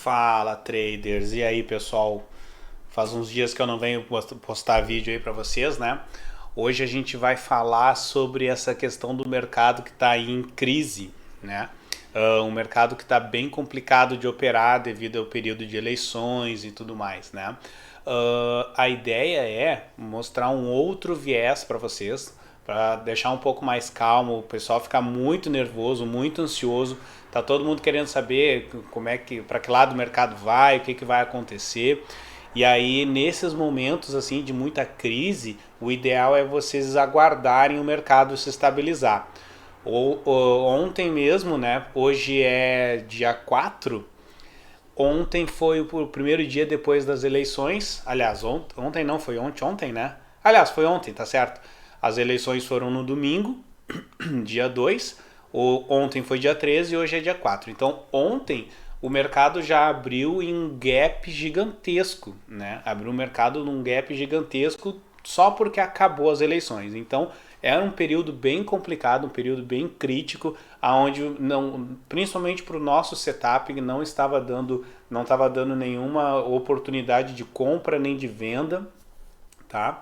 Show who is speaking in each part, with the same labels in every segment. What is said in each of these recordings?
Speaker 1: Fala, traders. E aí, pessoal? Faz uns dias que eu não venho postar vídeo aí para vocês, né? Hoje a gente vai falar sobre essa questão do mercado que está em crise, né? Um mercado que está bem complicado de operar devido ao período de eleições e tudo mais, né? A ideia é mostrar um outro viés para vocês, para deixar um pouco mais calmo, o pessoal ficar muito nervoso, muito ansioso, tá todo mundo querendo saber como é que, para que lado o mercado vai, o que que vai acontecer. E aí, nesses momentos assim de muita crise, o ideal é vocês aguardarem o mercado se estabilizar. Ontem mesmo, né? Hoje é dia 4. Ontem foi o primeiro dia depois das eleições. Aliás, ontem não, foi ontem, né? Aliás, foi ontem, tá certo? As eleições foram no domingo, dia 2. Ontem foi dia 13 e hoje é dia 4. Então, ontem o mercado já abriu em um gap gigantesco, né? Abriu o mercado num gap gigantesco só porque acabou as eleições. Então, era um período bem complicado, um período bem crítico, aonde não, principalmente para o nosso setup, não estava dando nenhuma oportunidade de compra nem de venda, tá?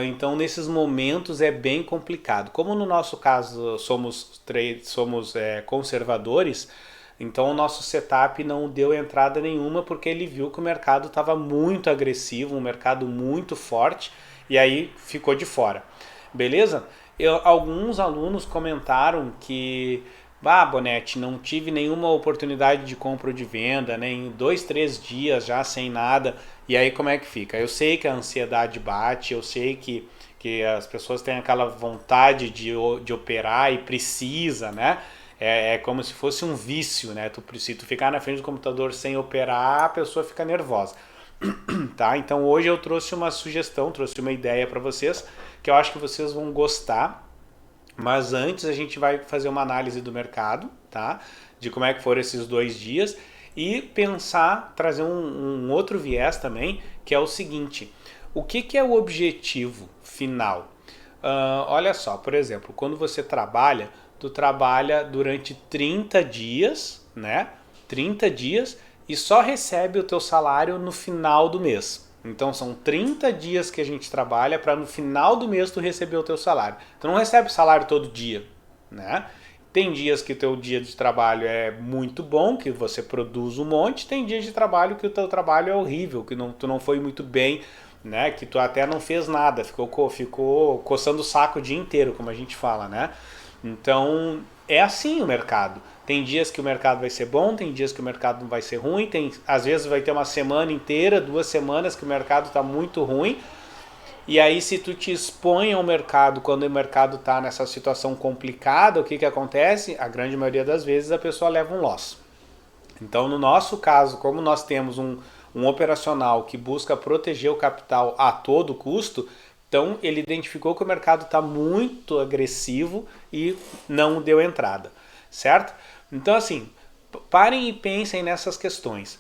Speaker 1: Então nesses momentos é bem complicado. Como no nosso caso somos conservadores, então o nosso setup não deu entrada nenhuma porque ele viu que o mercado estava muito agressivo, um mercado muito forte, e aí ficou de fora. Beleza? Alguns alunos comentaram que Bonetti, não tive nenhuma oportunidade de compra ou de venda, nem né? 2, 3 dias já sem nada. E aí como é que fica? Eu sei que a ansiedade bate, eu sei que as pessoas têm aquela vontade de operar e precisa, né? É como se fosse um vício, né? Se tu ficar na frente do computador sem operar, a pessoa fica nervosa. Tá? Então hoje eu trouxe uma sugestão, trouxe uma ideia para vocês, que eu acho que vocês vão gostar. Mas antes a gente vai fazer uma análise do mercado, tá? De como é que foram esses 2 dias e pensar, trazer um outro viés também, que é o seguinte: o que é o objetivo final? Olha só, por exemplo, quando você trabalha, tu trabalha durante 30 dias, né? 30 dias e só recebe o teu salário no final do mês. Então são 30 dias que a gente trabalha para no final do mês tu receber o teu salário. Tu não recebe salário todo dia, né? Tem dias que o teu dia de trabalho é muito bom, que você produz um monte, tem dias de trabalho que o teu trabalho é horrível, que tu não foi muito bem, né? Que tu até não fez nada, ficou coçando o saco o dia inteiro, como a gente fala, né? Então é assim o mercado. Tem dias que o mercado vai ser bom, tem dias que o mercado não vai ser ruim, às vezes vai ter uma semana inteira, 2 semanas que o mercado está muito ruim. E aí se tu te expõe ao mercado quando o mercado está nessa situação complicada, o que que acontece? A grande maioria das vezes a pessoa leva um loss. Então no nosso caso, como nós temos um operacional que busca proteger o capital a todo custo, então ele identificou que o mercado está muito agressivo e não deu entrada, certo? Então assim, parem e pensem nessas questões.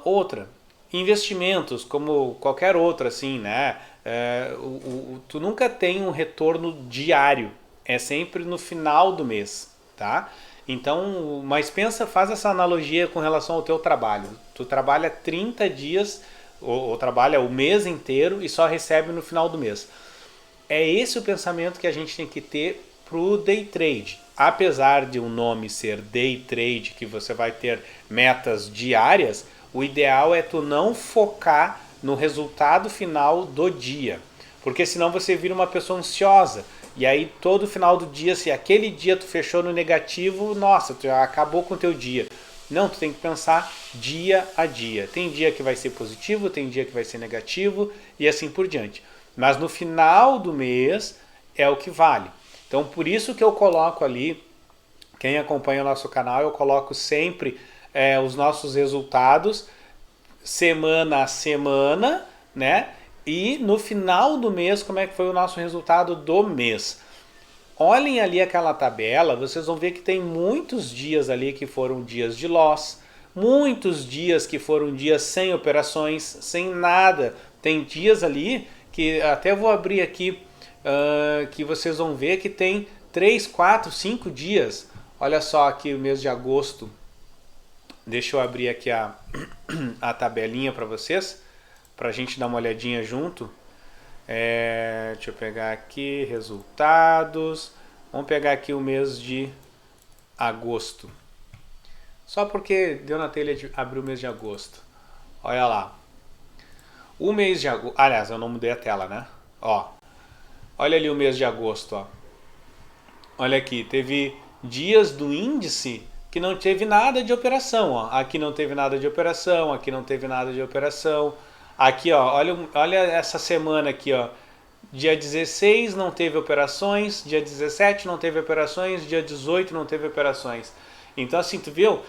Speaker 1: Outra, investimentos como qualquer outra, assim, né? Tu nunca tem um retorno diário, é sempre no final do mês, tá? Então, mas pensa, faz essa analogia com relação ao teu trabalho. Tu trabalha 30 dias ou trabalha o mês inteiro e só recebe no final do mês. É esse o pensamento que a gente tem que ter pro day trade. Apesar de o nome ser day trade, que você vai ter metas diárias, o ideal é tu não focar no resultado final do dia, porque senão você vira uma pessoa ansiosa. E aí todo final do dia, se aquele dia tu fechou no negativo, nossa, tu já acabou com o teu dia. Não, tu tem que pensar dia a dia. Tem dia que vai ser positivo, tem dia que vai ser negativo e assim por diante. Mas no final do mês é o que vale. Então por isso que eu coloco ali, quem acompanha o nosso canal, eu coloco sempre os nossos resultados semana a semana, né? E no final do mês, como é que foi o nosso resultado do mês. Olhem ali aquela tabela, vocês vão ver que tem muitos dias ali que foram dias de loss, muitos dias que foram dias sem operações, sem nada. Tem dias ali que até vou abrir aqui, que vocês vão ver que tem 3, 4, 5 dias. Olha só aqui o mês de agosto. Deixa eu abrir aqui a tabelinha para vocês, para a gente dar uma olhadinha junto. Deixa eu pegar aqui, resultados. Vamos pegar aqui o mês de agosto. Só porque deu na telha de abrir o mês de agosto. Olha lá. O mês de agosto... Aliás, eu não mudei a tela, né? Ó, olha ali o mês de agosto, ó. Olha aqui, teve dias do índice que não teve nada de operação, ó. Aqui não teve nada de operação, aqui não teve nada de operação. Aqui, ó, olha essa semana aqui, ó. Dia 16 não teve operações, dia 17 não teve operações, dia 18 não teve operações. Então assim, tu viu?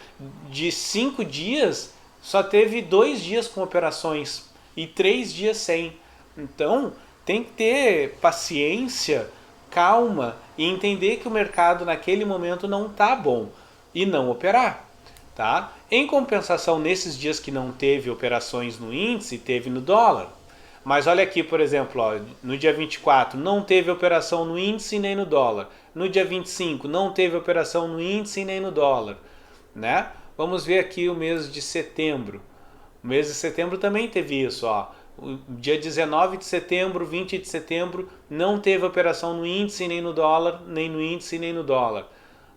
Speaker 1: De 5 dias, só teve 2 dias com operações e 3 dias sem. Então tem que ter paciência, calma e entender que o mercado naquele momento não tá bom e não operar, tá? Em compensação, nesses dias que não teve operações no índice, teve no dólar. Mas olha aqui, por exemplo, ó, no dia 24 não teve operação no índice nem no dólar. No dia 25 não teve operação no índice nem no dólar, né? Vamos ver aqui o mês de setembro. O mês de setembro também teve isso, ó. O dia 19 de setembro, 20 de setembro, não teve operação no índice nem no dólar, nem no índice nem no dólar.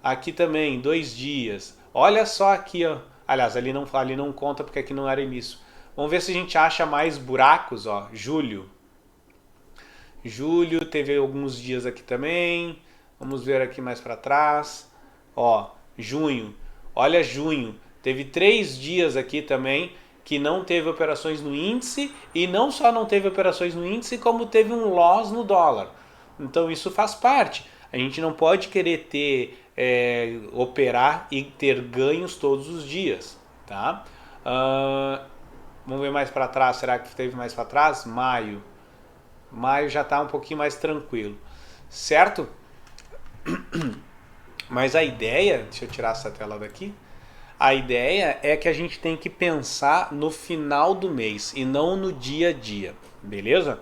Speaker 1: Aqui também, 2 dias. Olha só aqui, ó. Aliás, ali não conta porque aqui não era início. Vamos ver se a gente acha mais buracos, ó. Julho. Julho teve alguns dias aqui também. Vamos ver aqui mais para trás. Ó, junho. Olha junho. Teve 3 dias aqui também que não teve operações no índice e não só não teve operações no índice, como teve um loss no dólar. Então isso faz parte. A gente não pode querer ter operar e ter ganhos todos os dias, tá? Vamos ver mais para trás, será que teve mais para trás? Maio. Maio já está um pouquinho mais tranquilo, certo? Mas a ideia, deixa eu tirar essa tela daqui. A ideia é que a gente tem que pensar no final do mês e não no dia a dia, beleza?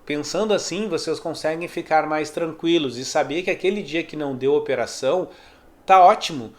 Speaker 1: Pensando assim, vocês conseguem ficar mais tranquilos e saber que aquele dia que não deu operação, tá ótimo.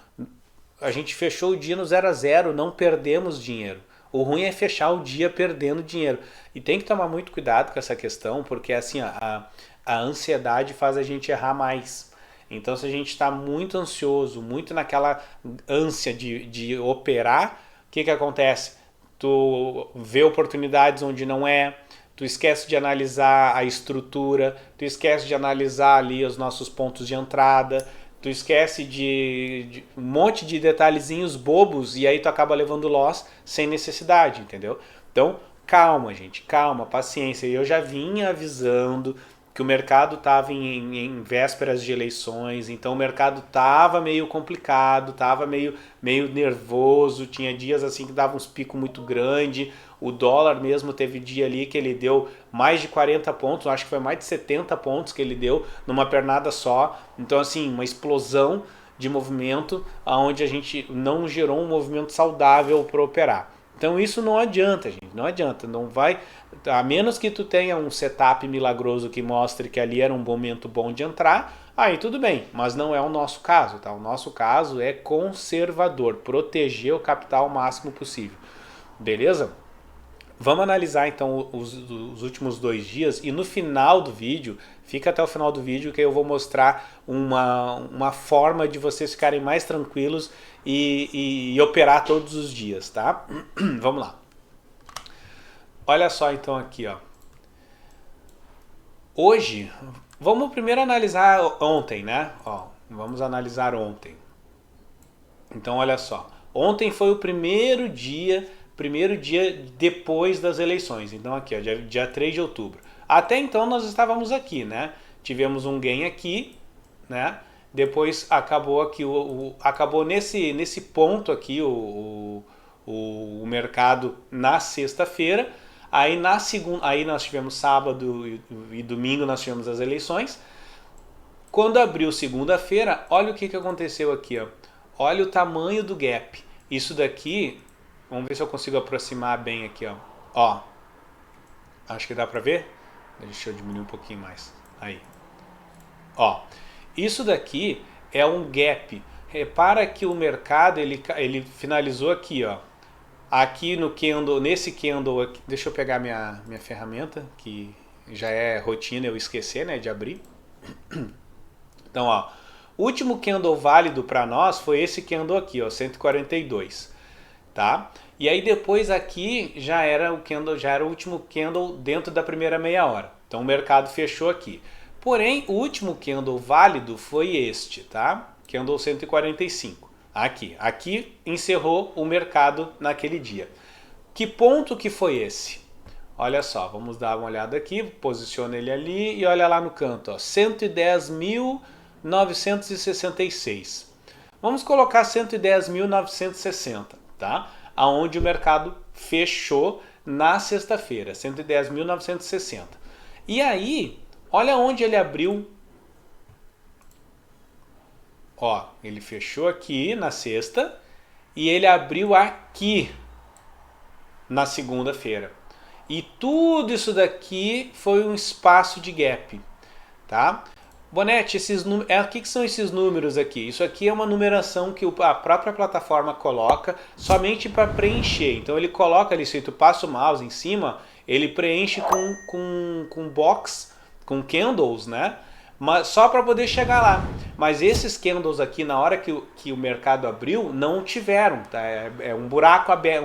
Speaker 1: A gente fechou o dia no 0 a 0, não perdemos dinheiro. O ruim é fechar o dia perdendo dinheiro. E tem que tomar muito cuidado com essa questão, porque assim, a ansiedade faz a gente errar mais. Então, se a gente está muito ansioso, muito naquela ânsia de operar, o que acontece? Tu vê oportunidades onde não é, tu esquece de analisar a estrutura, tu esquece de analisar ali os nossos pontos de entrada, tu esquece de um monte de detalhezinhos bobos e aí tu acaba levando loss sem necessidade, entendeu? Então, calma, gente, calma, paciência. Eu já vinha avisando que o mercado estava em vésperas de eleições, então o mercado estava meio complicado, estava meio nervoso, tinha dias assim que dava uns picos muito grandes, o dólar mesmo teve dia ali que ele deu mais de 40 pontos, acho que foi mais de 70 pontos que ele deu numa pernada só, então assim, uma explosão de movimento, onde a gente não gerou um movimento saudável para operar. Então isso não adianta, gente, não adianta, não vai, a menos que tu tenha um setup milagroso que mostre que ali era um momento bom de entrar, aí tudo bem, mas não é o nosso caso, tá? O nosso caso é conservador, proteger o capital o máximo possível, beleza? Vamos analisar então os últimos 2 dias e no final do vídeo, fica até o final do vídeo que eu vou mostrar uma forma de vocês ficarem mais tranquilos e operar todos os dias, tá? Vamos lá. Olha só então aqui, ó. Hoje, vamos primeiro analisar ontem, né? Ó, vamos analisar ontem. Então olha só, ontem foi o primeiro dia depois das eleições. Então aqui, ó, dia 3 de outubro. Até então nós estávamos aqui, né? Tivemos um gain aqui, né? Depois acabou aqui, acabou nesse ponto aqui o mercado na sexta-feira. Aí na segunda, aí nós tivemos sábado e domingo nós tivemos as eleições. Quando abriu segunda-feira, olha o que aconteceu aqui, ó. Olha o tamanho do gap. Isso daqui, vamos ver se eu consigo aproximar bem aqui, ó. Ó, acho que dá pra ver. Deixa eu diminuir um pouquinho mais. Aí. Ó, isso daqui é um gap repara que o mercado ele finalizou aqui, ó. Aqui no candle, nesse candle aqui, deixa eu pegar minha ferramenta, que já é rotina eu esquecer, né, de abrir. Então, ó, o último candle válido para nós foi esse candle aqui, ó, 142, tá? E aí depois aqui já era o último candle dentro da primeira meia hora. Então o mercado fechou aqui. Porém, o último candle válido foi este, tá? Candle 145. Aqui encerrou o mercado naquele dia. Que ponto que foi esse? Olha só, vamos dar uma olhada aqui, posiciona ele ali e olha lá no canto, ó, 110.966. Vamos colocar 110.960, tá? Aonde o mercado fechou na sexta-feira, 110.960. E aí, olha onde ele abriu. Ó, ele fechou aqui na sexta e ele abriu aqui na segunda-feira. E tudo isso daqui foi um espaço de gap, tá? Bonetti, o que são esses números aqui? Isso aqui é uma numeração que a própria plataforma coloca somente para preencher. Então ele coloca ali, se tu passa o mouse em cima, ele preenche com box, com candles, né? Mas só para poder chegar lá. Mas esses candles aqui, na hora que o mercado abriu, não tiveram, tá? É um buraco aberto,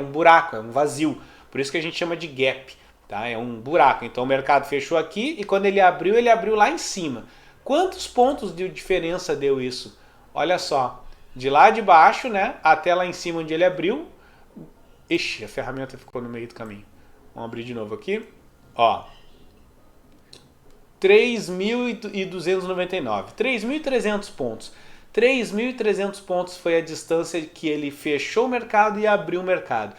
Speaker 1: é um vazio. Por isso que a gente chama de gap, tá? É um buraco. Então o mercado fechou aqui e quando ele abriu lá em cima. Quantos pontos de diferença deu isso? Olha só, de lá de baixo, né, até lá em cima onde ele abriu. Ixi, a ferramenta ficou no meio do caminho. Vamos abrir de novo aqui. Ó, 3.299, 3.300 pontos. 3.300 pontos foi a distância que ele fechou o mercado e abriu o mercado.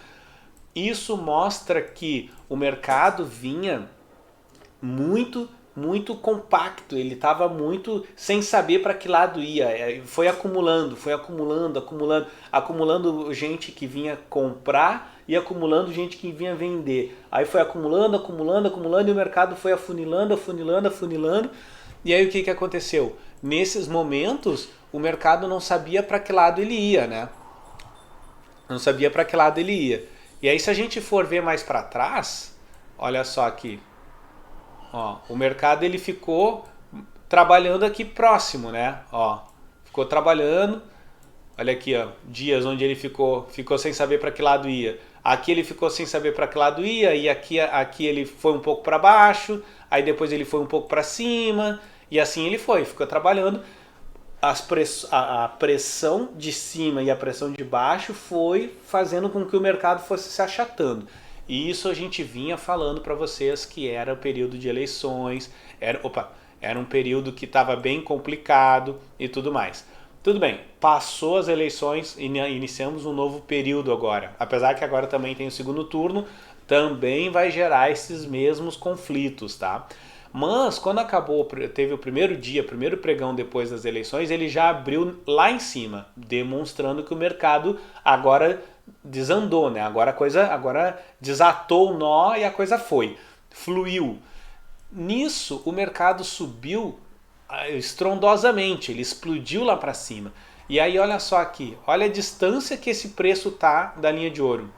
Speaker 1: Isso mostra que o mercado vinha muito compacto, ele estava muito sem saber para que lado ia, foi acumulando gente que vinha comprar e acumulando gente que vinha vender. Aí foi acumulando e o mercado foi afunilando, e aí o que aconteceu? Nesses momentos o mercado não sabia para que lado ele ia, né? Não sabia para que lado ele ia. E aí se a gente for ver mais para trás, olha só aqui, ó, o mercado ele ficou trabalhando aqui próximo, né? Ó, ficou trabalhando. Olha aqui, ó, dias onde ele ficou sem saber para que lado ia. Aqui ele ficou sem saber para que lado ia e aqui ele foi um pouco para baixo, aí depois ele foi um pouco para cima e assim ele ficou trabalhando. A pressão de cima e a pressão de baixo foi fazendo com que o mercado fosse se achatando. E isso a gente vinha falando para vocês que era o período de eleições, era um período que estava bem complicado e tudo mais. Tudo bem, passou as eleições e iniciamos um novo período agora. Apesar que agora também tem o segundo turno, também vai gerar esses mesmos conflitos, tá? Mas quando teve o primeiro pregão depois das eleições, ele já abriu lá em cima, demonstrando que o mercado agora desandou, né? Agora desatou o nó e a coisa fluiu. Nisso o mercado subiu estrondosamente, ele explodiu lá para cima. E aí olha só aqui, olha a distância que esse preço tá da linha de ouro.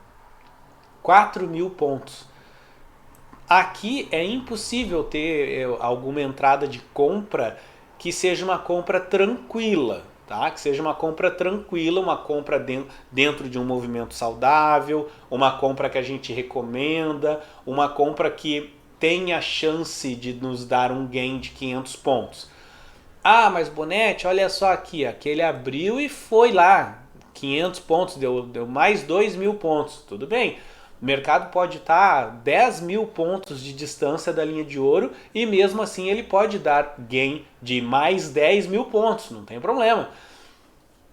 Speaker 1: 4.000 pontos. Aqui é impossível ter alguma entrada de compra que seja uma compra tranquila, tá? Que seja uma compra tranquila, uma compra dentro de um movimento saudável, uma compra que a gente recomenda, uma compra que tem a chance de nos dar um gain de 500 pontos. Ah, mas Bonetti, olha só aqui, ele abriu e foi lá, 500 pontos, deu mais 2.000 pontos, tudo bem. O mercado pode estar 10.000 pontos de distância da linha de ouro e mesmo assim ele pode dar gain de mais 10.000 pontos, não tem problema.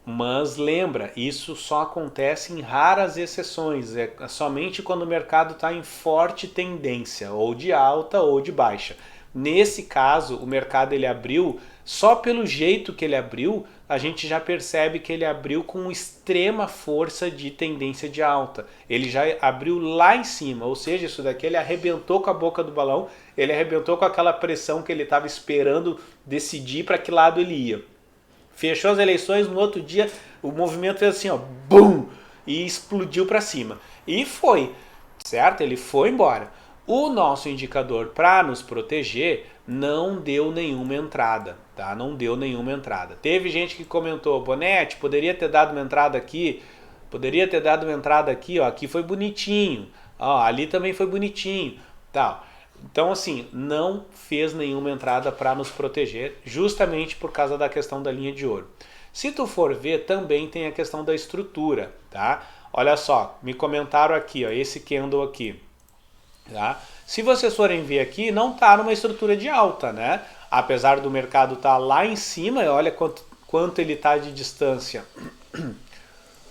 Speaker 1: Mas lembra, isso só acontece em raras exceções, é somente quando o mercado está em forte tendência, ou de alta ou de baixa. Nesse caso, o mercado ele abriu, só pelo jeito que ele abriu, a gente já percebe que ele abriu com extrema força de tendência de alta. Ele já abriu lá em cima, ou seja, isso daqui ele arrebentou com a boca do balão, ele arrebentou com aquela pressão que ele estava esperando decidir para que lado ele ia. Fechou as eleições, no outro dia o movimento fez assim, ó, bum, e explodiu para cima. E foi, certo? Ele foi embora. O nosso indicador para nos proteger não deu nenhuma entrada, tá? Não deu nenhuma entrada. Teve gente que comentou, Bonetti, poderia ter dado uma entrada aqui, ó, aqui foi bonitinho, ó, ali também foi bonitinho, tal. Então, assim, não fez nenhuma entrada para nos proteger, justamente por causa da questão da linha de ouro. Se tu for ver, também tem a questão da estrutura, tá? Olha só, me comentaram aqui, ó, esse candle aqui, tá? Se vocês forem ver aqui, não está numa estrutura de alta, né? Apesar do mercado estar lá em cima, olha quanto ele está de distância. O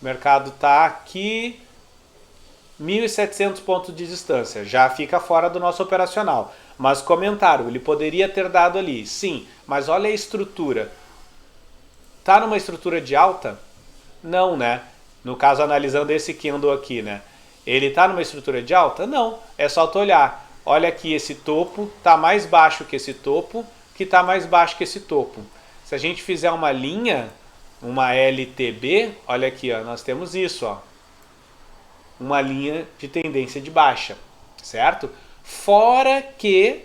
Speaker 1: mercado está aqui 1.700 pontos de distância, já fica fora do nosso operacional. Mas comentaram, ele poderia ter dado ali, sim, mas olha a estrutura. Tá numa estrutura de alta? Não, né? No caso, analisando esse candle aqui, né? Ele tá numa estrutura de alta? Não, é só tu olhar. Olha aqui, esse topo tá mais baixo que esse topo, que tá mais baixo que esse topo. Se a gente fizer uma linha, uma LTB, olha aqui, ó, nós temos isso, ó. Uma linha de tendência de baixa, certo? Fora que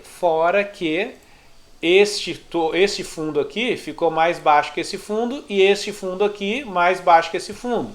Speaker 1: este fundo aqui ficou mais baixo que esse fundo e este fundo aqui mais baixo que esse fundo.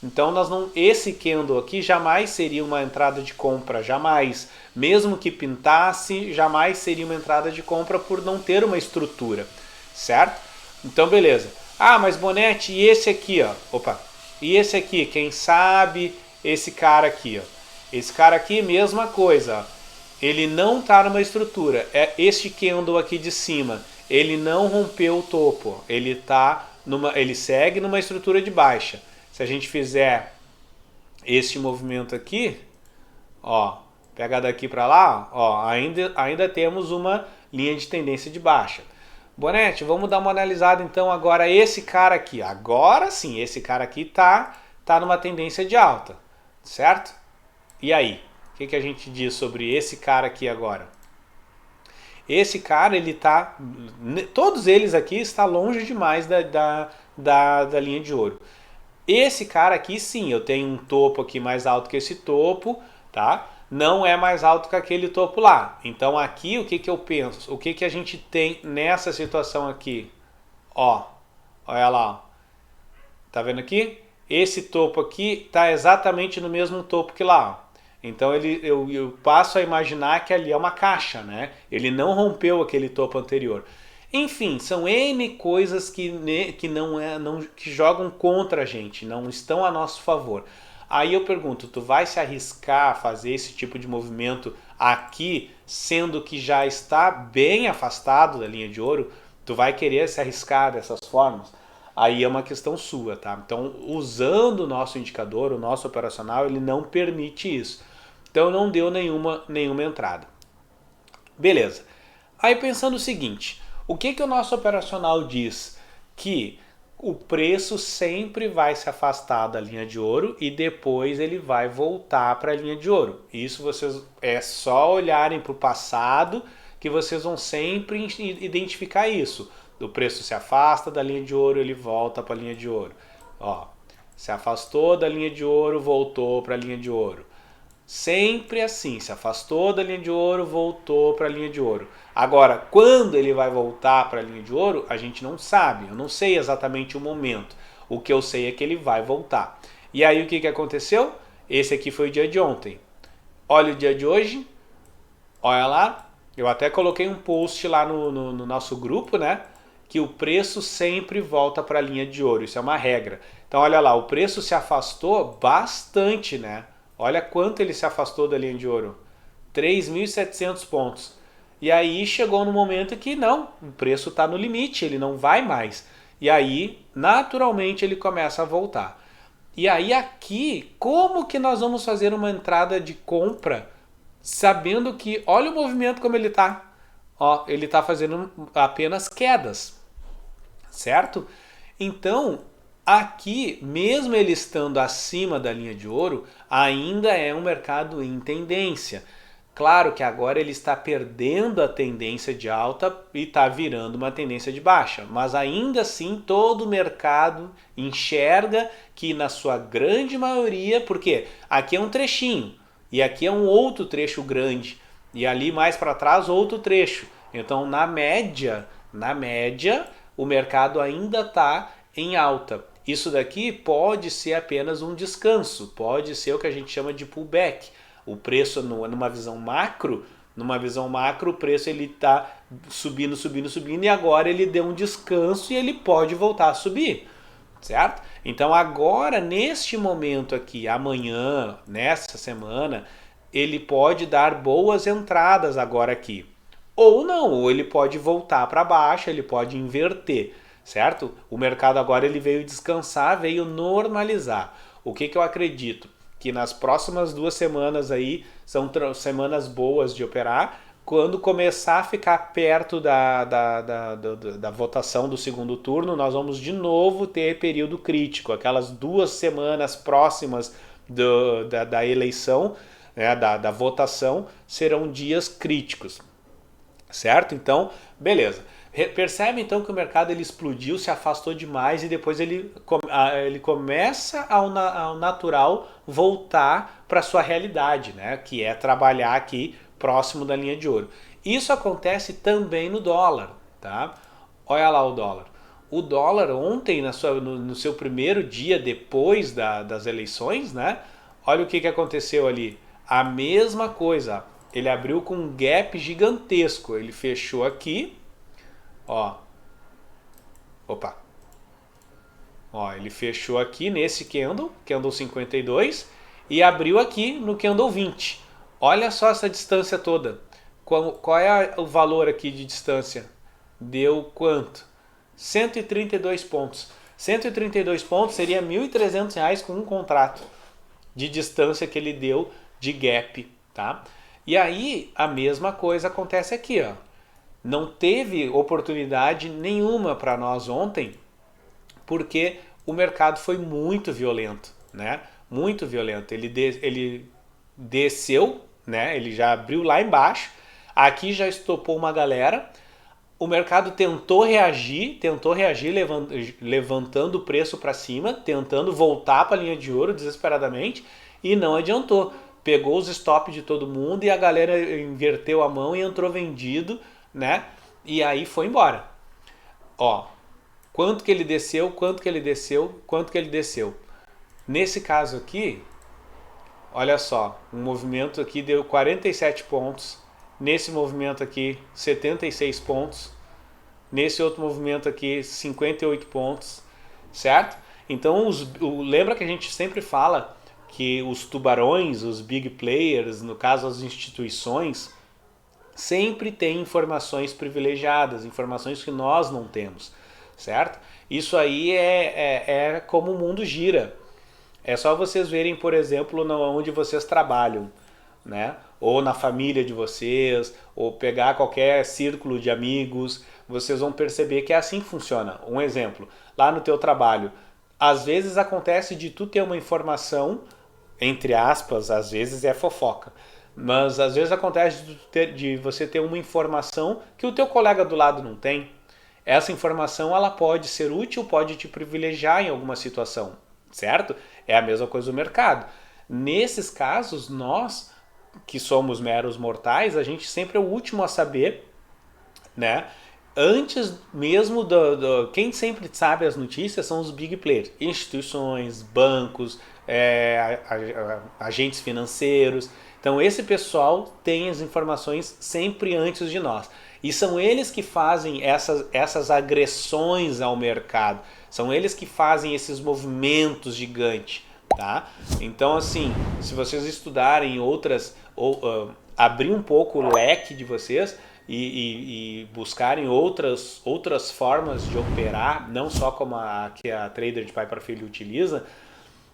Speaker 1: Então esse candle aqui jamais seria uma entrada de compra, jamais. Mesmo que pintasse, jamais seria uma entrada de compra por não ter uma estrutura, certo? Então beleza. Ah, mas Bonetti, e esse aqui, ó? Opa. E esse aqui, quem sabe esse cara aqui, ó? Esse cara aqui, mesma coisa, ó. Ele não está numa estrutura. É este candle aqui de cima, ele não rompeu o topo. Ele segue numa estrutura de baixa. Se a gente fizer este movimento aqui, ó, pega daqui para lá, ó, ainda temos uma linha de tendência de baixa. Bonetti, vamos dar uma analisada então agora esse cara aqui. Agora sim, esse cara aqui tá numa tendência de alta, certo? E aí? O que a gente diz sobre esse cara aqui agora? Esse cara, ele tá... Todos eles aqui estão longe demais da linha de ouro. Esse cara aqui, sim, eu tenho um topo aqui mais alto que esse topo, tá? Não é mais alto que aquele topo lá. Então aqui, o que eu penso? O que a gente tem nessa situação aqui? Ó, olha lá, ó. Tá vendo aqui? Esse topo aqui tá exatamente no mesmo topo que lá, ó. Então eu passo a imaginar que ali é uma caixa, né? Ele não rompeu aquele topo anterior. Enfim, são N coisas que que jogam contra a gente, não estão a nosso favor. Aí eu pergunto, tu vai se arriscar a fazer esse tipo de movimento aqui, sendo que já está bem afastado da linha de ouro? Tu vai querer se arriscar dessas formas? Aí é uma questão sua, tá? Então, usando o nosso indicador, o nosso operacional, ele não permite isso. Então, não deu nenhuma entrada. Beleza. Aí, pensando o seguinte, o que o nosso operacional diz? Que o preço sempre vai se afastar da linha de ouro e depois ele vai voltar para a linha de ouro. Isso vocês é só olharem para o passado que vocês vão sempre identificar isso. O preço se afasta da linha de ouro, ele volta para a linha de ouro. Ó, se afastou da linha de ouro, voltou para a linha de ouro. Sempre assim, se afastou da linha de ouro, voltou para a linha de ouro. Agora, quando ele vai voltar para a linha de ouro, a gente não sabe. Eu não sei exatamente o momento. O que eu sei é que ele vai voltar. E aí o que aconteceu? Esse aqui foi o dia de ontem. Olha o dia de hoje. Olha lá. Eu até coloquei um post lá no nosso grupo, né? Que o preço sempre volta para a linha de ouro. Isso é uma regra. Então olha lá, o preço se afastou bastante, né? Olha quanto ele se afastou da linha de ouro. 3.700 pontos. E aí chegou no momento que não, o preço está no limite, ele não vai mais. E aí, naturalmente, ele começa a voltar. E aí aqui, como que nós vamos fazer uma entrada de compra sabendo que, olha o movimento como ele está. Ó, ele está fazendo apenas quedas, certo? Então, aqui, mesmo ele estando acima da linha de ouro, ainda é um mercado em tendência. Claro que agora ele está perdendo a tendência de alta e está virando uma tendência de baixa, mas ainda assim todo o mercado enxerga que na sua grande maioria, porque aqui é um trechinho e aqui é um outro trecho grande e ali mais para trás outro trecho. Então na média, o mercado ainda está em alta. Isso daqui pode ser apenas um descanso, pode ser o que a gente chama de pullback. O preço numa visão macro, o preço ele está subindo, subindo, subindo e agora ele deu um descanso e ele pode voltar a subir, certo? Então agora, neste momento aqui, amanhã, nessa semana, ele pode dar boas entradas agora aqui. Ou não, ou ele pode voltar para baixo, ele pode inverter, certo? O mercado agora ele veio descansar, veio normalizar. O que eu acredito? Que nas próximas 2 semanas aí são semanas boas de operar. Quando começar a ficar perto da votação do segundo turno, nós vamos de novo ter período crítico. Aquelas 2 semanas próximas da eleição, né, da votação, serão dias críticos. Certo? Então, beleza. Percebe então que o mercado ele explodiu, se afastou demais e depois ele começa ao natural voltar para sua realidade, né? Que é trabalhar aqui próximo da linha de ouro. Isso acontece também no dólar, tá? Olha lá o dólar. O dólar ontem, no seu primeiro dia depois das eleições, né? Olha o que aconteceu ali. A mesma coisa. Ele abriu com um gap gigantesco. Ele fechou aqui. Ó. Opa. Ó, ele fechou aqui nesse candle 52, e abriu aqui no candle 20. Olha só essa distância toda. Qual é o valor aqui de distância? Deu quanto? 132 pontos. 132 pontos seria R$ 1.300 com um contrato de distância que ele deu de gap, tá? E aí a mesma coisa acontece aqui, ó. Não teve oportunidade nenhuma para nós ontem, porque o mercado foi muito violento, né? Muito violento. Ele desceu, né? Ele já abriu lá embaixo. Aqui já estopou uma galera. O mercado tentou reagir levantando o preço para cima, tentando voltar para a linha de ouro desesperadamente, e não adiantou. Pegou os stops de todo mundo e a galera inverteu a mão e entrou vendido, né? E aí foi embora. Ó, quanto que ele desceu, quanto que ele desceu, quanto que ele desceu. Nesse caso aqui, olha só, um movimento aqui deu 47 pontos, nesse movimento aqui 76 pontos, nesse outro movimento aqui 58 pontos, certo? Então lembra que a gente sempre fala que os tubarões, os big players, no caso as instituições, sempre têm informações privilegiadas, informações que nós não temos, certo? Isso aí é como o mundo gira. É só vocês verem, por exemplo, onde vocês trabalham, né? Ou na família de vocês, ou pegar qualquer círculo de amigos, vocês vão perceber que é assim que funciona. Um exemplo, lá no teu trabalho, às vezes acontece de tu ter uma informação, entre aspas, às vezes é fofoca, mas às vezes acontece de você ter uma informação que o teu colega do lado não tem. Essa informação ela pode ser útil, pode te privilegiar em alguma situação, certo? É a mesma coisa do mercado. Nesses casos, nós, que somos meros mortais, a gente sempre é o último a saber, né? Antes mesmo quem sempre sabe as notícias são os big players, instituições, bancos, agentes financeiros. Então esse pessoal tem as informações sempre antes de nós. E são eles que fazem essas agressões ao mercado. São eles que fazem esses movimentos gigantes, tá? Então assim, se vocês estudarem abrir um pouco o leque de vocês e buscarem outras formas de operar, não só como que a trader de pai para filho utiliza,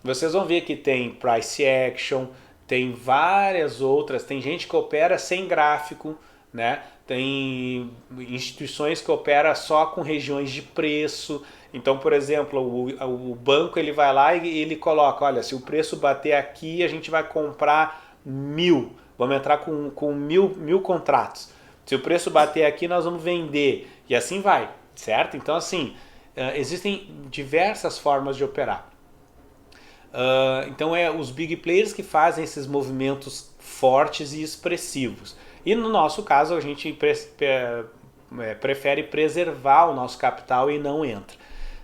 Speaker 1: vocês vão ver que tem price action, tem várias outras, tem gente que opera sem gráfico, né? Tem instituições que operam só com regiões de preço. Então, por exemplo, o banco ele vai lá e ele coloca, olha, se o preço bater aqui, a gente vai comprar 1.000, vamos entrar com mil contratos. Se o preço bater aqui, nós vamos vender. E assim vai, certo? Então, assim, existem diversas formas de operar. Então, os big players que fazem esses movimentos fortes e expressivos. E no nosso caso, a gente prefere preservar o nosso capital e não entra.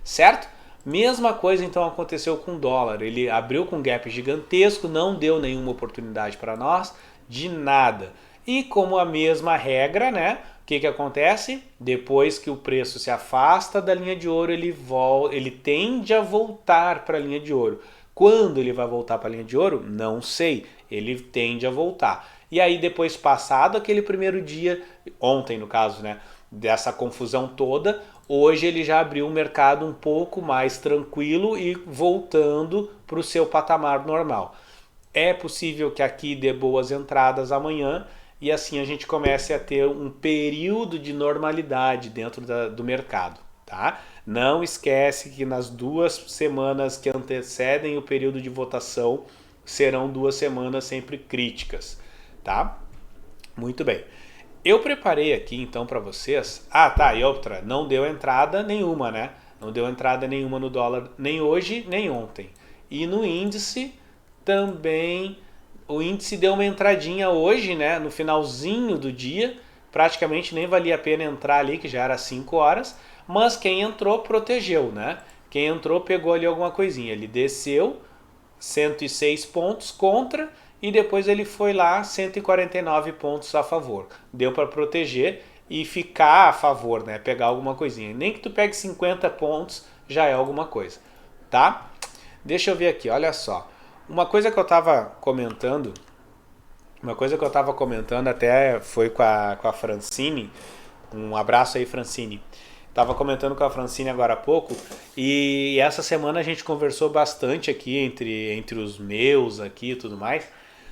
Speaker 1: Certo? Mesma coisa então aconteceu com o dólar. Ele abriu com um gap gigantesco, não deu nenhuma oportunidade para nós, de nada. E como a mesma regra, né? O que acontece? Depois que o preço se afasta da linha de ouro, ele tende a voltar para a linha de ouro. Quando ele vai voltar para a linha de ouro? Não sei. Ele tende a voltar. E aí depois, passado aquele primeiro dia, ontem no caso, né? Dessa confusão toda, hoje ele já abriu um mercado um pouco mais tranquilo e voltando para o seu patamar normal. É possível que aqui dê boas entradas amanhã e assim a gente comece a ter um período de normalidade dentro do mercado, tá? Não esquece que nas 2 semanas que antecedem o período de votação serão 2 semanas sempre críticas, tá? Muito bem. Eu preparei aqui então para vocês. E outra, não deu entrada nenhuma, né? Não deu entrada nenhuma no dólar, nem hoje, nem ontem. E no índice também, o índice deu uma entradinha hoje, né? No finalzinho do dia, praticamente nem valia a pena entrar ali, que já era 5 horas. Mas quem entrou protegeu, né? Quem entrou pegou ali alguma coisinha. Ele desceu 106 pontos contra. E depois ele foi lá 149 pontos a favor. Deu para proteger e ficar a favor, né? Pegar alguma coisinha. Nem que tu pegue 50 pontos já é alguma coisa, tá? Deixa eu ver aqui, olha só. Uma coisa que eu estava comentando até foi com a Francine. Um abraço aí, Francine. Estava comentando com a Francine agora há pouco e essa semana a gente conversou bastante aqui entre os meus aqui e tudo mais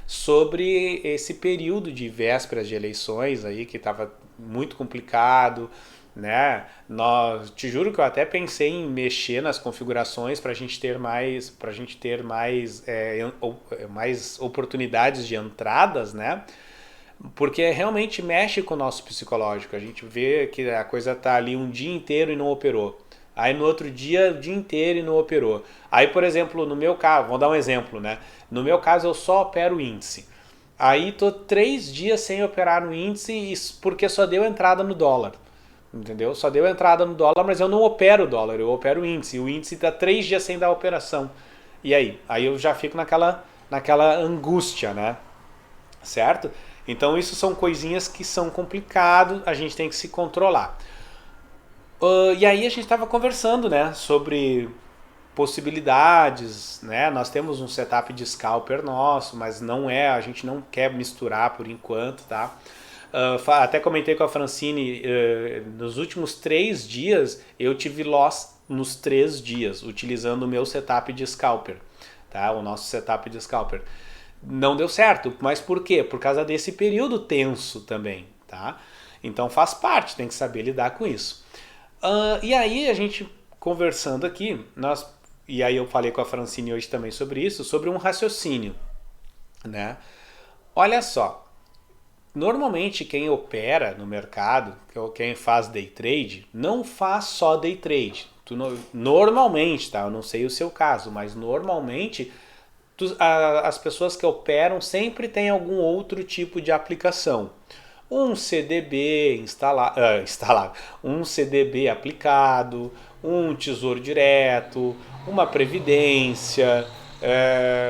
Speaker 1: sobre esse período de vésperas de eleições aí que estava muito complicado, né? Te juro que eu até pensei em mexer nas configurações para a gente ter mais oportunidades de entradas, né? Porque realmente mexe com o nosso psicológico. A gente vê que a coisa tá ali um dia inteiro e não operou. Aí no outro dia, o dia inteiro e não operou. Aí, por exemplo, no meu caso, vamos dar um exemplo, né? No meu caso, eu só opero o índice. Aí tô 3 dias sem operar no índice porque só deu entrada no dólar. Entendeu? Só deu entrada no dólar, mas eu não opero o dólar, eu opero o índice. O índice tá 3 dias sem dar operação. E aí? Aí eu já fico naquela angústia, né? Certo? Então isso são coisinhas que são complicadas, a gente tem que se controlar. E aí a gente estava conversando, né, sobre possibilidades, né? Nós temos um setup de scalper nosso, mas a gente não quer misturar por enquanto, tá? Até comentei com a Francine, nos últimos 3 dias eu tive loss nos 3 dias, utilizando o meu setup de scalper, tá? O nosso setup de scalper. Não deu certo, mas por quê? Por causa desse período tenso também, tá? Então faz parte, tem que saber lidar com isso. E aí a gente conversando aqui, e aí eu falei com a Francine hoje também sobre isso, sobre um raciocínio, né? Olha só, normalmente quem opera no mercado, quem faz day trade, não faz só day trade. Normalmente, tá? Eu não sei o seu caso, mas normalmente as pessoas que operam sempre têm algum outro tipo de aplicação. Um CDB instalado, um CDB aplicado, um tesouro direto, uma previdência,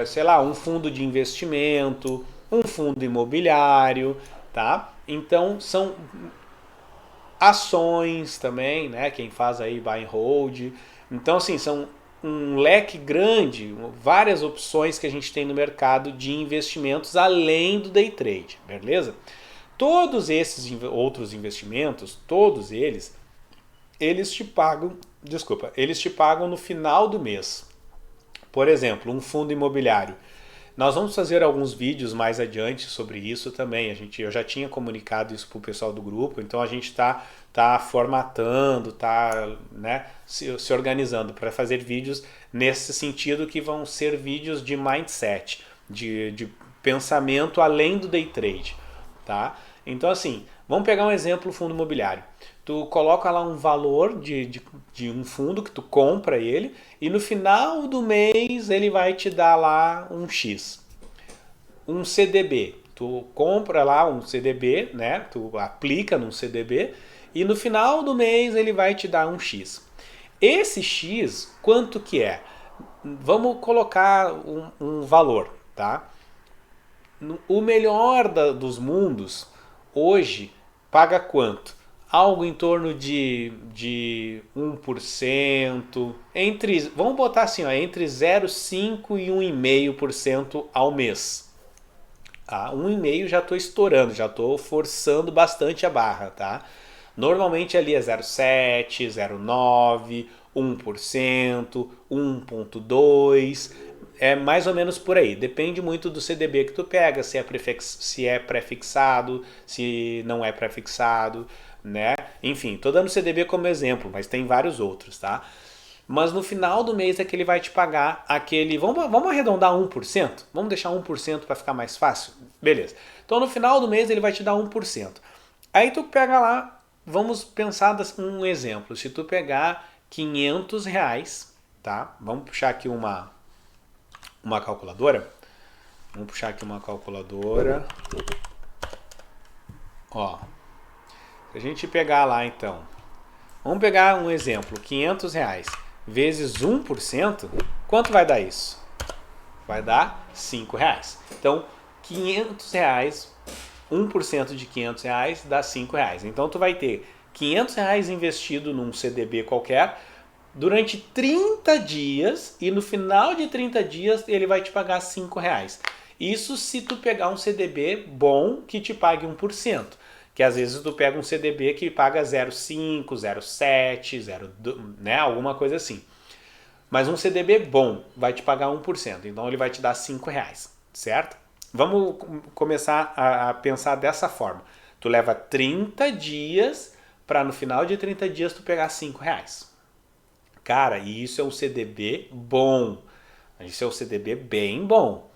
Speaker 1: sei lá, um fundo de investimento, um fundo imobiliário, tá? Então são ações também, né? Quem faz aí buy and hold. Então assim, são um leque grande, várias opções que a gente tem no mercado de investimentos além do day trade, beleza? Todos esses outros investimentos, todos eles te pagam no final do mês. Por exemplo, um fundo imobiliário. Nós vamos fazer alguns vídeos mais adiante sobre isso também. Eu já tinha comunicado isso para o pessoal do grupo, então a gente está formatando, está, né, se organizando para fazer vídeos nesse sentido, que vão ser vídeos de mindset, de pensamento além do day trade, tá? Então assim, vamos pegar um exemplo, fundo imobiliário. Tu coloca lá um valor de um fundo que tu compra ele e no final do mês ele vai te dar lá um X. Um CDB, tu compra lá um CDB, né? Tu aplica num CDB e no final do mês ele vai te dar um X. Esse X, quanto que é? Vamos colocar um valor, tá? O melhor dos mundos hoje paga quanto? Algo em torno de 1%, vamos botar assim, ó, entre 0,5% e 1,5% ao mês. Tá? 1,5% já estou estourando, já estou forçando bastante a barra, tá? Normalmente ali é 0,7%, 0,9%, 1%, 1,2%, é mais ou menos por aí. Depende muito do CDB que tu pega, se é prefixado, se não é prefixado, né? Enfim, tô dando CDB como exemplo, mas tem vários outros, tá? Mas no final do mês é que ele vai te pagar aquele... Vamos arredondar 1%? Vamos deixar 1% para ficar mais fácil? Beleza. Então no final do mês ele vai te dar 1%. Aí tu pega lá, vamos pensar um exemplo. Se tu pegar R$ 500, tá? Vamos puxar aqui uma calculadora. Vamos puxar aqui uma calculadora. Ó, se a gente pegar lá então, vamos pegar um exemplo, R$ 500 vezes 1%, quanto vai dar isso? Vai dar R$ 5. Então, R$ 500, 1% de R$ 500 dá R$ 5. Então, tu vai ter R$ 500 investido num CDB qualquer durante 30 dias e no final de 30 dias ele vai te pagar R$ 5. Isso se tu pegar um CDB bom que te pague 1%. Que às vezes tu pega um CDB que paga 0,5, 0,7, 0,2, né? Alguma coisa assim. Mas um CDB bom vai te pagar 1%, então ele vai te dar R$ 5, certo? Vamos começar a pensar dessa forma. Tu leva 30 dias para no final de 30 dias tu pegar R$ 5. Cara, e isso é um CDB bom. Isso é um CDB bem bom,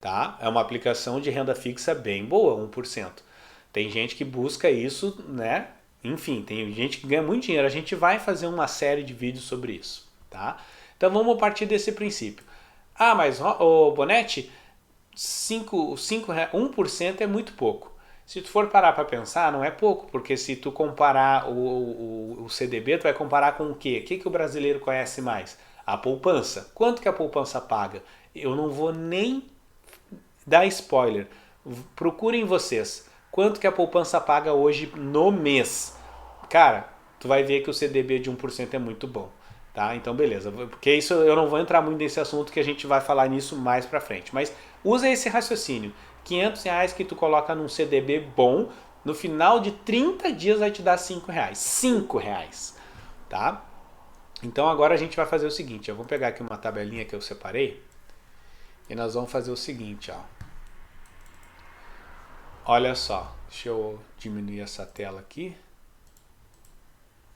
Speaker 1: tá? É uma aplicação de renda fixa bem boa, 1%. Tem gente que busca isso, né? Enfim, tem gente que ganha muito dinheiro. A gente vai fazer uma série de vídeos sobre isso, tá? Então vamos partir desse princípio. Ah, mas o Bonetti, 1% é muito pouco. Se tu for parar para pensar, não é pouco, porque se tu comparar o CDB, tu vai comparar com o quê? O que o brasileiro conhece mais? A poupança. Quanto que a poupança paga? Eu não vou nem dar spoiler. Procurem vocês. Quanto que a poupança paga hoje no mês? Cara, tu vai ver que o CDB de 1% é muito bom, tá? Então beleza, porque isso eu não vou entrar muito nesse assunto que a gente vai falar nisso mais pra frente, mas usa esse raciocínio, R$ 500 que tu coloca num CDB bom, no final de 30 dias vai te dar R$ 5, tá? Então agora a gente vai fazer o seguinte, eu vou pegar aqui uma tabelinha que eu separei e nós vamos fazer o seguinte, ó. Olha só, deixa eu diminuir essa tela aqui.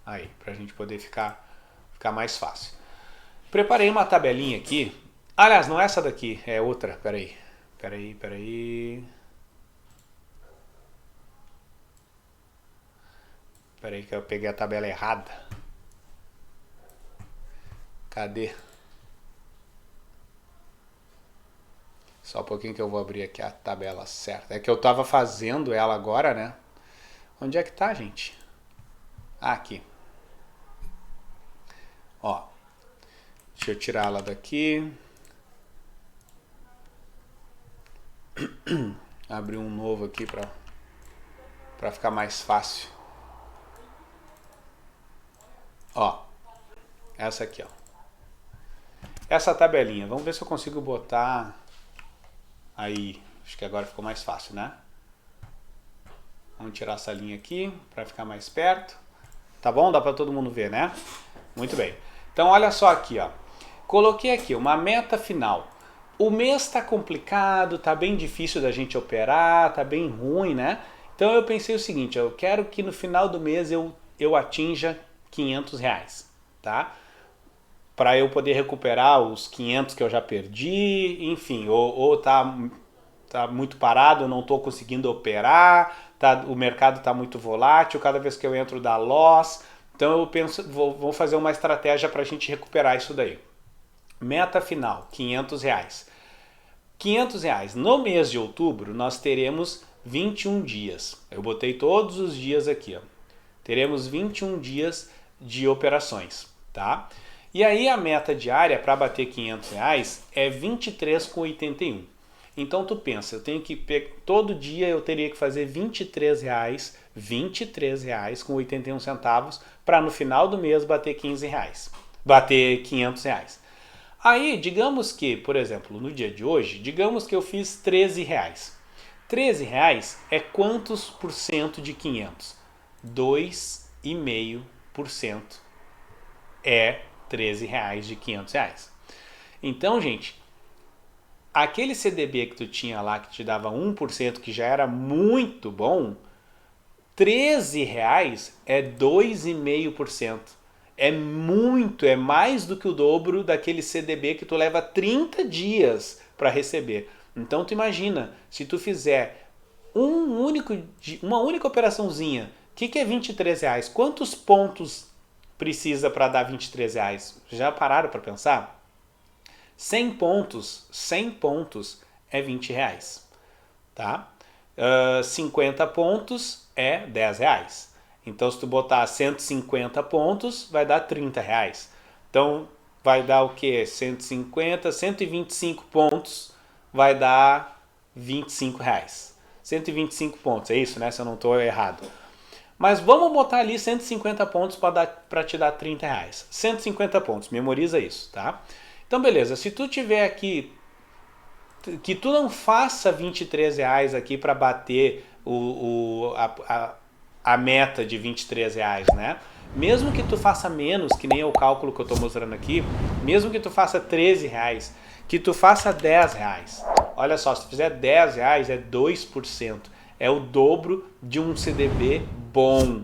Speaker 1: Aí, pra gente poder ficar mais fácil. Preparei uma tabelinha aqui. Aliás, não é essa daqui, é outra. Peraí. Peraí que eu peguei a tabela errada. Cadê? Só um pouquinho que eu vou abrir aqui a tabela certa. É que eu tava fazendo ela agora, né? Onde é que tá, gente? Ah, aqui. Ó. Deixa eu tirar ela daqui. Abrir um novo aqui pra ficar mais fácil. Ó. Essa aqui, ó. Essa tabelinha. Vamos ver se eu consigo botar... Aí, acho que agora ficou mais fácil, né? Vamos tirar essa linha aqui para ficar mais perto. Tá bom? Dá para todo mundo ver, né? Muito bem. Então, olha só aqui, ó. Coloquei aqui uma meta final. O mês tá complicado, tá bem difícil da gente operar, tá bem ruim, né? Então eu pensei o seguinte, eu quero que no final do mês eu atinja R$ 500, tá? Para eu poder recuperar os 500 que eu já perdi, enfim, ou tá tá muito parado, eu não estou conseguindo operar, o mercado está muito volátil, cada vez que eu entro dá loss. Então eu penso, vou fazer uma estratégia para a gente recuperar isso daí. Meta final, R$500. R$500. No mês de outubro nós teremos 21 dias. Eu botei todos os dias aqui, ó. Teremos 21 dias de operações, tá? E aí a meta diária para bater R$500 é 23,81. Então tu pensa, eu tenho que todo dia eu teria que fazer R$23 com 81 centavos para no final do mês bater R$15, bater R$500. Aí, digamos que, por exemplo, no dia de hoje, digamos que eu fiz R$13. R$13 é quantos por cento de 500? 2,5% é R$13 de R$500. Então, gente, aquele CDB que tu tinha lá que te dava 1%, que já era muito bom, R$13 é 2,5%. É muito, é mais do que o dobro daquele CDB que tu leva 30 dias para receber. Então tu imagina, se tu fizer uma única operaçãozinha, o que é R$23? Quantos pontos precisa para dar R$23? Já pararam para pensar? 100 pontos é R$20, tá? 50 pontos é R$10. Então se tu botar 150 pontos, vai dar R$30. Então vai dar o que? 150, 125 pontos vai dar R$25. 125 pontos, é isso, né? Se eu não estou errado. Mas vamos botar ali 150 pontos para te dar R$30. 150 pontos, memoriza isso, tá? Então beleza, se tu tiver aqui, que tu não faça R$23 aqui para bater a meta de R$23, né? Mesmo que tu faça menos, que nem o cálculo que eu estou mostrando aqui, mesmo que tu faça R$13, que tu faça R$10, olha só, se tu fizer R$10 é 2%, é o dobro de um CDB bom.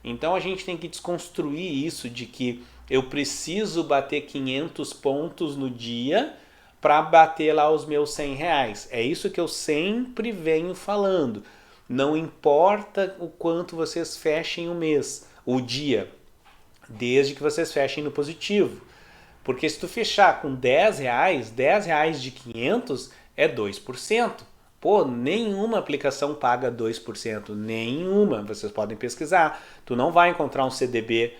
Speaker 1: Então a gente tem que desconstruir isso de que eu preciso bater 500 pontos no dia para bater lá os meus R$100. É isso que eu sempre venho falando. Não importa o quanto vocês fechem o mês, o dia, desde que vocês fechem no positivo. Porque se tu fechar com R$10, R$10 de 500 é 2%. Pô, nenhuma aplicação paga 2%, nenhuma, vocês podem pesquisar. Tu não vai encontrar um CDB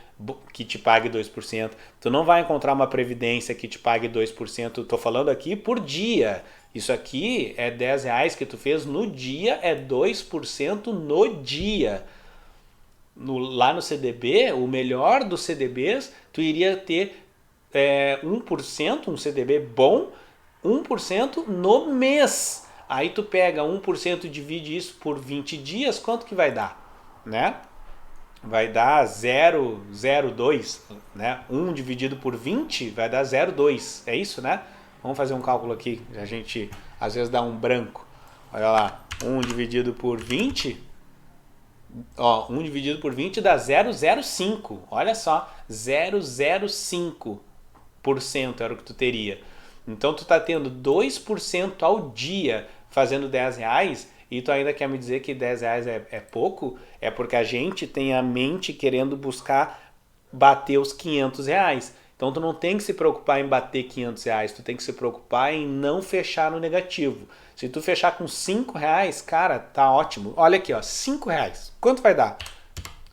Speaker 1: que te pague 2%, tu não vai encontrar uma previdência que te pague 2%, estou falando aqui por dia. Isso aqui é R$10 que tu fez no dia, é 2% no dia. Lá no CDB, o melhor dos CDBs, tu iria ter 1%, um CDB bom, 1% no mês. Aí tu pega 1% e divide isso por 20 dias, quanto que vai dar? Né? Vai dar 0,02, né? 1 dividido por 20 vai dar 0,2. É isso, né? Vamos fazer um cálculo aqui, a gente às vezes dá um branco. Olha lá, 1 dividido por 20, ó, 1 dividido por 20 dá 0,05. Olha só, 0,05% era o que tu teria. Então tu tá tendo 2% ao dia fazendo R$10 e tu ainda quer me dizer que R$10 é pouco? É porque a gente tem a mente querendo buscar bater os R$500. Então tu não tem que se preocupar em bater R$500, tu tem que se preocupar em não fechar no negativo. Se tu fechar com R$5, cara, tá ótimo. Olha aqui, ó, R$5. Quanto vai dar?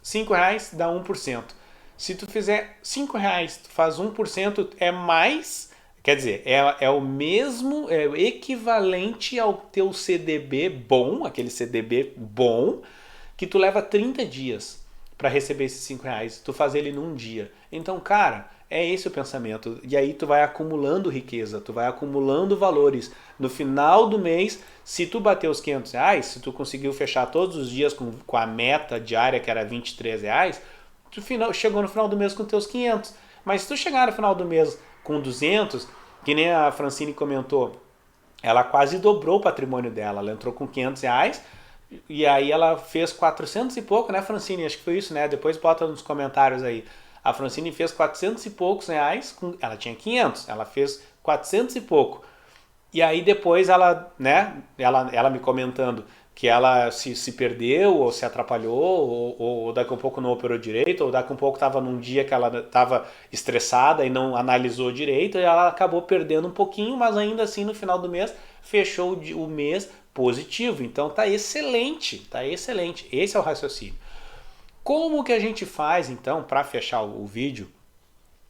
Speaker 1: R$5 dá 1%. Se tu fizer R$5, tu faz 1%, é mais... Quer dizer, é o mesmo, é o equivalente ao teu CDB bom, aquele CDB bom, que tu leva 30 dias para receber esses R$5. Tu faz ele num dia. Então, cara, é esse o pensamento. E aí tu vai acumulando riqueza, tu vai acumulando valores. No final do mês, se tu bater os R$500, se tu conseguiu fechar todos os dias com a meta diária, que era R$23, tu chegou no final do mês com teus 500. Mas se tu chegar no final do mês com 200, que nem a Francine comentou, ela quase dobrou o patrimônio dela. Ela entrou com R$500 e aí ela fez 400 e pouco, né, Francine? Acho que foi isso, né? Depois bota nos comentários aí. A Francine fez 400 e poucos reais, ela tinha 500, ela fez 400 e pouco. E aí depois ela, né, ela me comentando que ela se perdeu ou se atrapalhou ou daqui a pouco não operou direito ou daqui a pouco estava num dia que ela estava estressada e não analisou direito e ela acabou perdendo um pouquinho, mas ainda assim no final do mês fechou o mês positivo. Então tá excelente, tá excelente. Esse é o raciocínio. Como que a gente faz então para fechar o vídeo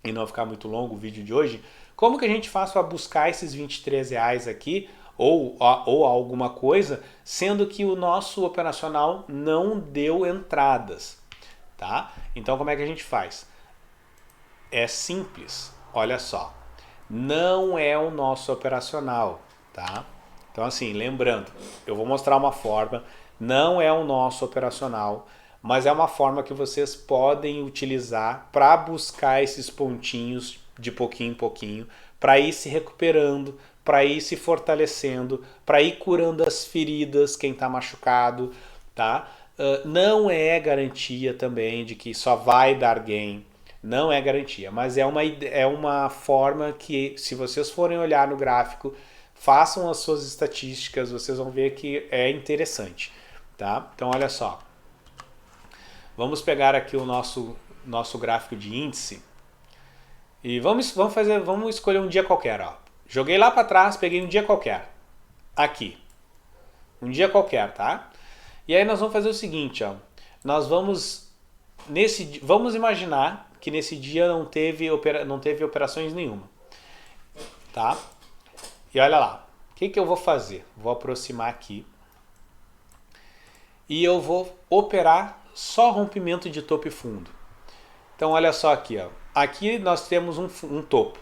Speaker 1: e não ficar muito longo o vídeo de hoje? Como que a gente faz para buscar esses R$ 23 aqui ou alguma coisa, sendo que o nosso operacional não deu entradas, tá? Então como é que a gente faz? É simples, olha só, não é o nosso operacional, tá? Então assim, lembrando, eu vou mostrar uma forma, não é o nosso operacional, mas é uma forma que vocês podem utilizar para buscar esses pontinhos de pouquinho em pouquinho, para ir se recuperando, para ir se fortalecendo, para ir curando as feridas, quem está machucado, tá? Não é garantia também de que só vai dar gain, não é garantia, mas é uma forma que, se vocês forem olhar no gráfico, façam as suas estatísticas, vocês vão ver que é interessante, tá? Então olha só, vamos pegar aqui o nosso gráfico de índice e vamos escolher um dia qualquer, ó. Joguei lá para trás, peguei um dia qualquer. Aqui. Um dia qualquer, tá? E aí nós vamos fazer o seguinte, ó. Nós vamos imaginar que nesse dia não teve operações nenhuma, tá? E olha lá. O que eu vou fazer? Vou aproximar aqui. E eu vou operar só rompimento de topo e fundo. Então olha só aqui, ó. Aqui nós temos um topo.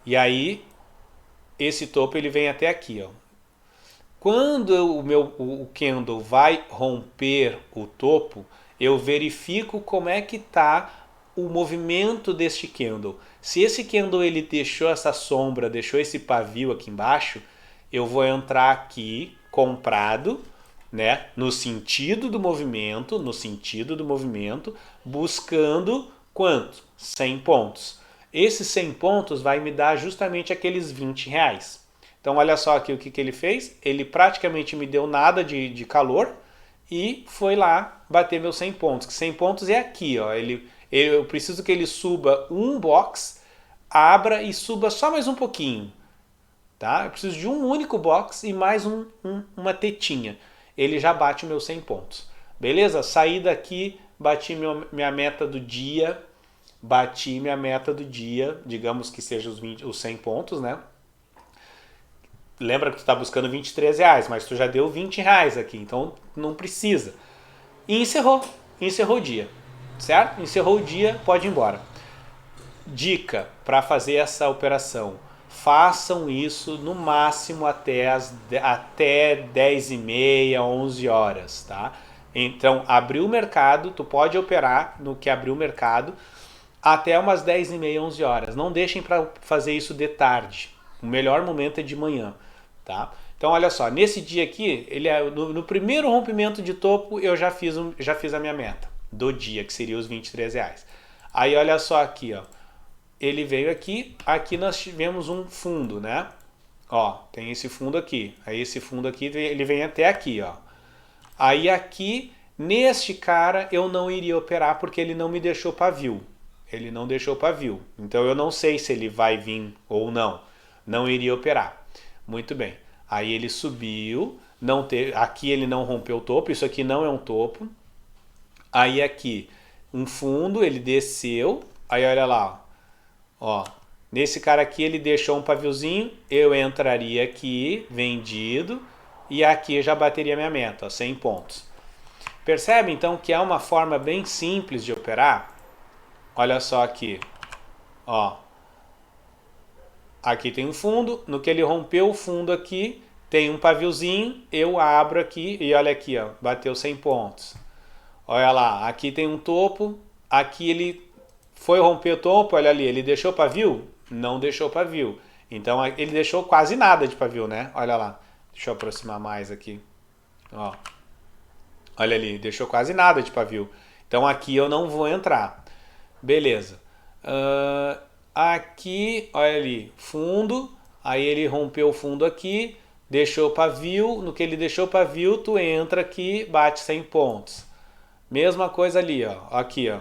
Speaker 1: E aí esse topo ele vem até aqui, ó. Quando o candle vai romper o topo, eu verifico como é que está o movimento deste candle. Se esse candle ele deixou essa sombra, deixou esse pavio aqui embaixo, eu vou entrar aqui comprado, né, no sentido do movimento, buscando quanto? 100 pontos. Esses 100 pontos vai me dar justamente aqueles R$ 20. Então olha só aqui o que ele fez. Ele praticamente me deu nada de calor e foi lá bater meus 100 pontos. Que 100 pontos é aqui, ó. Eu preciso que ele suba um box, abra e suba só mais um pouquinho. Tá? Eu preciso de um único box e mais uma tetinha. Ele já bate meus 100 pontos. Beleza? Saí daqui, bati minha meta do dia. Digamos que seja os 100 pontos, né? Lembra que tu está buscando R$ 23, mas tu já deu R$ 20 aqui, então não precisa. E encerrou o dia, certo? Encerrou o dia, pode ir embora. Dica para fazer essa operação: façam isso no máximo até 10h30, 11 horas, tá? Então, abriu o mercado, tu pode operar no que abriu o mercado até umas 10h30, 11 horas. Não deixem para fazer isso de tarde. O melhor momento é de manhã, tá? Então, olha só, nesse dia aqui, no primeiro rompimento de topo, eu já fiz a minha meta do dia, que seria os R$ 23. Aí, olha só aqui, ó. Ele veio aqui nós tivemos um fundo, né? Ó, tem esse fundo aqui. Aí esse fundo aqui, ele vem até aqui, ó. Aí aqui, neste cara, eu não iria operar porque ele não me deixou pavio. Então eu não sei se ele vai vir ou não. Não iria operar. Muito bem. Aí ele subiu. Aqui ele não rompeu o topo. Isso aqui não é um topo. Aí aqui, um fundo, ele desceu. Aí olha lá, ó. Nesse cara aqui ele deixou um paviozinho. Eu entraria aqui, vendido. E aqui eu já bateria minha meta, ó, 100 pontos. Percebe então que é uma forma bem simples de operar? Olha só aqui, ó. Aqui tem um fundo, no que ele rompeu o fundo aqui, tem um paviozinho, eu abro aqui e olha aqui, ó, bateu 100 pontos. Olha lá, aqui tem um topo, aqui ele foi romper o topo, olha ali, ele deixou pavio? Não deixou pavio. Então ele deixou quase nada de pavio, né? Olha lá, deixa eu aproximar mais aqui, ó. Olha ali, deixou quase nada de pavio. Então aqui eu não vou entrar. Beleza. Aqui, olha ali, fundo. Aí ele rompeu o fundo aqui, deixou pavio, no que ele deixou pavio, tu entra aqui, bate 100 pontos. Mesma coisa ali, ó, aqui, ó.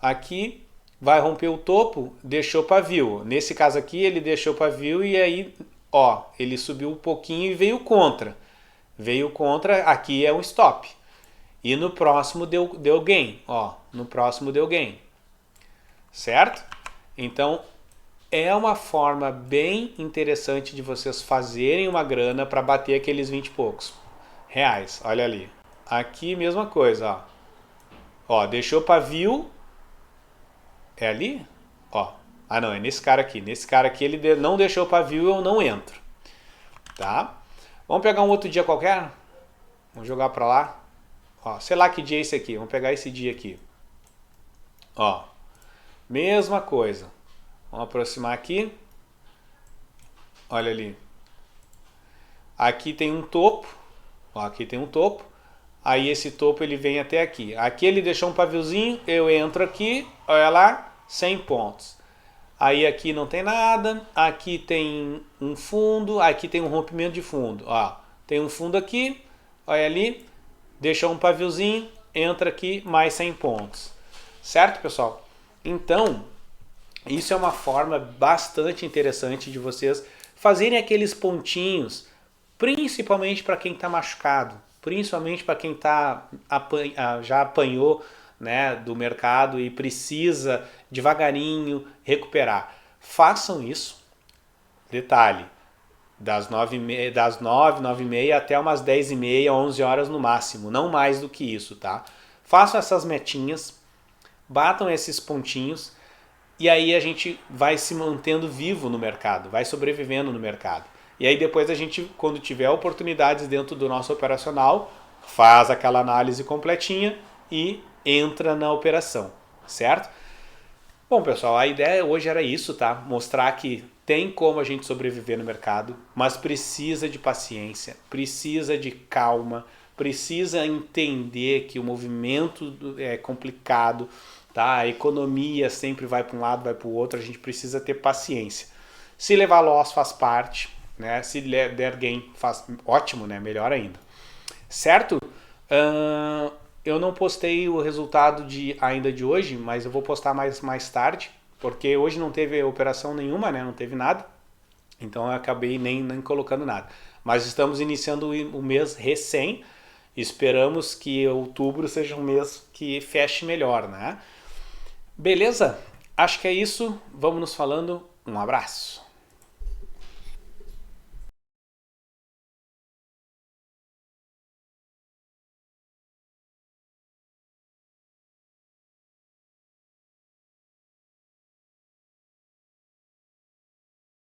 Speaker 1: Aqui vai romper o topo, deixou pavio. Nesse caso aqui ele deixou pavio e aí, ó, ele subiu um pouquinho e veio contra. Veio contra, aqui é um stop. E no próximo deu gain, ó, no próximo deu gain. Certo? Então, é uma forma bem interessante de vocês fazerem uma grana para bater aqueles 20 e poucos reais. Olha ali. Aqui, mesma coisa, ó. Ó, deixou pavio. É ali? Ó. Ah, não, é nesse cara aqui. Nesse cara aqui ele não deixou pavio, eu não entro. Tá? Vamos pegar um outro dia qualquer? Vamos jogar para lá. Ó, sei lá que dia é esse aqui. Vamos pegar esse dia aqui. Ó. Mesma coisa. Vamos aproximar aqui. Olha ali. Aqui tem um topo. Ó, aqui tem um topo. Aí esse topo ele vem até aqui. Aqui ele deixou um paviozinho. Eu entro aqui. Olha lá. 100 pontos. Aí aqui não tem nada. Aqui tem um fundo. Aqui tem um rompimento de fundo. Ó, tem um fundo aqui. Olha ali. Deixou um paviozinho. Entra aqui. Mais 100 pontos. Certo, pessoal? Então, isso é uma forma bastante interessante de vocês fazerem aqueles pontinhos, principalmente para quem está machucado, principalmente para quem já apanhou, né, do mercado e precisa devagarinho recuperar. Façam isso. Detalhe, das 9h30 até umas 10h30, 11 horas no máximo, não mais do que isso, tá? Façam essas metinhas, batam esses pontinhos e aí a gente vai se mantendo vivo no mercado, vai sobrevivendo no mercado. E aí depois a gente, quando tiver oportunidades dentro do nosso operacional, faz aquela análise completinha e entra na operação, certo? Bom, pessoal, a ideia hoje era isso, tá? Mostrar que tem como a gente sobreviver no mercado, mas precisa de paciência, precisa de calma, precisa entender que o movimento é complicado, tá? A economia sempre vai para um lado, vai para o outro, a gente precisa ter paciência. Se levar loss faz parte, né? Se der gain faz ótimo, né? Melhor ainda. Certo? Eu não postei o resultado ainda de hoje, mas eu vou postar mais tarde, porque hoje não teve operação nenhuma, né? Não teve nada. Então eu acabei nem colocando nada. Mas estamos iniciando o mês recém. Esperamos que outubro seja um mês que feche melhor, né? Beleza? Acho que é isso. Vamos nos falando. Um abraço.